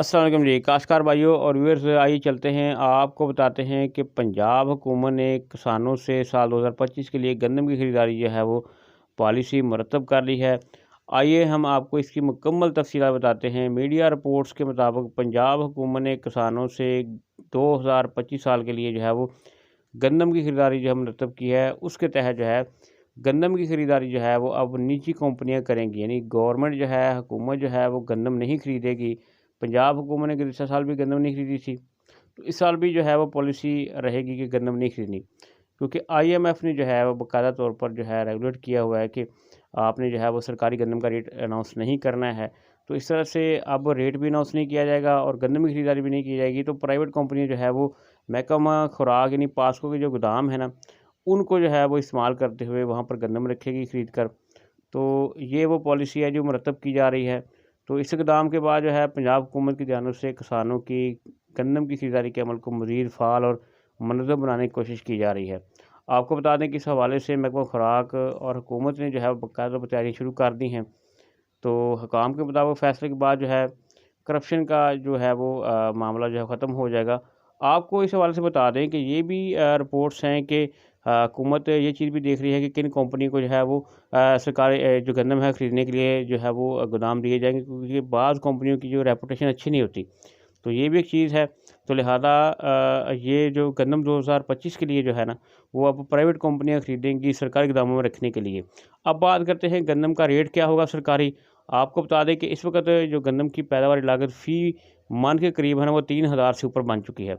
अस्सलाम वालेकुम जी, काश्तकार भाइयों और व्यूअर्स, आइए चलते हैं आपको बताते हैं कि पंजाब हुकूमत ने किसानों से साल 2025 के लिए गंदम की ख़रीदारी जो है वो पॉलिसी मुरतब कर ली है। आइए हम आपको इसकी मुकम्मल तफ़सीलात बताते हैं। मीडिया रिपोर्ट्स के मुताबिक पंजाब हुकूमत ने किसानों से 2025 साल के लिए जो है वो गंदम की ख़रीदारी जो है मुरतब की है। उसके तहत जो है गंदम की ख़रीदारी जो है वो अब निजी कंपनियां करेंगी, यानी गवर्नमेंट जो है, हुकूमत जो है वो गंदम नहीं ख़रीदेगी। पंजाब हुकूमत ने गुज़िश्ता साल भी गंदम नहीं खरीदी थी, तो इस साल भी जो है वो पॉलिसी रहेगी कि गंदम नहीं खरीदनी, क्योंकि आईएमएफ ने जो है वो बाकायदा तौर पर जो है रेगुलेट किया हुआ है कि आपने जो है वो सरकारी गंदम का रेट अनाउंस नहीं करना है। तो इस तरह से अब रेट भी अनाउंस नहीं किया जाएगा और गंदम की खरीदारी भी नहीं की जाएगी। तो प्राइवेट कंपनी जो है वो महकमा खुराक यानी पास्को के जो गोदाम है ना, उनको जो है वो इस्तेमाल करते हुए वहाँ पर गंदम रखेगी खरीद कर। तो ये वो पॉलिसी है जो मुरतब की जा रही है। तो इस इक़दाम के बाद जो है पंजाब हुकूमत की जानिब से किसानों की गंदम की खरीदारी के अमल को मज़ीद फ़ाल और मुनज़्ज़म बनाने की कोशिश की जा रही है। आपको बता दें कि इस हवाले से महकमा खुराक और हुकूमत ने जो है बाकायदा तैयारियाँ शुरू कर दी हैं। तो हुकाम के मुताबिक फ़ैसले के बाद जो है करप्शन का जो है वो मामला जो है ख़त्म हो जाएगा। आपको इस हवाले से बता दें कि ये भी रिपोर्ट्स हैं कि हुकूमत ये चीज़ भी देख रही है कि किन कंपनी को जो है वो सरकारी जो गंदम है ख़रीदने के लिए जो है वो गोदाम दिए जाएँगे, क्योंकि बाज़ कंपनियों की जो रेपुटेशन अच्छी नहीं होती। तो ये भी एक चीज़ है। तो लिहाज़ा ये जो गंदम 2025 के लिए जो है ना, वो अब प्राइवेट कंपनियाँ ख़रीदेंगी सरकारी गोदामों में रखने के लिए। अब बात करते हैं गंदम का रेट क्या होगा सरकारी। आपको बता दें कि इस वक़्त जो गंदम की पैदावारी लागत फ़ी मन के करीब है ना, वो 3000 से ऊपर बन चुकी है।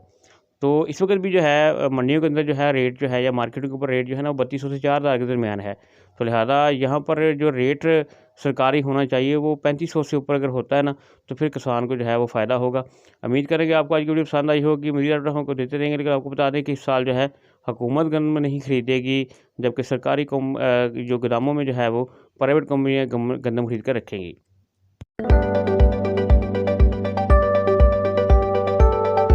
तो इस वक़्त भी जो है मंडियों के अंदर जो है रेट जो है या मार्केट के ऊपर रेट जो है ना, वो 3200 से 4000 के दरमियान है। तो लिहाज़ा यहाँ पर जो रेट सरकारी होना चाहिए वो 3500 से ऊपर अगर होता है ना, तो फिर किसान को जो है वो फ़ायदा होगा। उम्मीद करेंगे आपको आज की वीडियो पसंद आई होगी। मज़ीद अपडेट हमको देते रहेंगे, लेकिन आपको बता दें कि इस साल जो है हुकूमत गंदम नहीं खरीदेगी, जबकि सरकारी जो गोदामों में जो है वो प्राइवेट कंपनियाँ गंदम खरीद कर रखेंगी।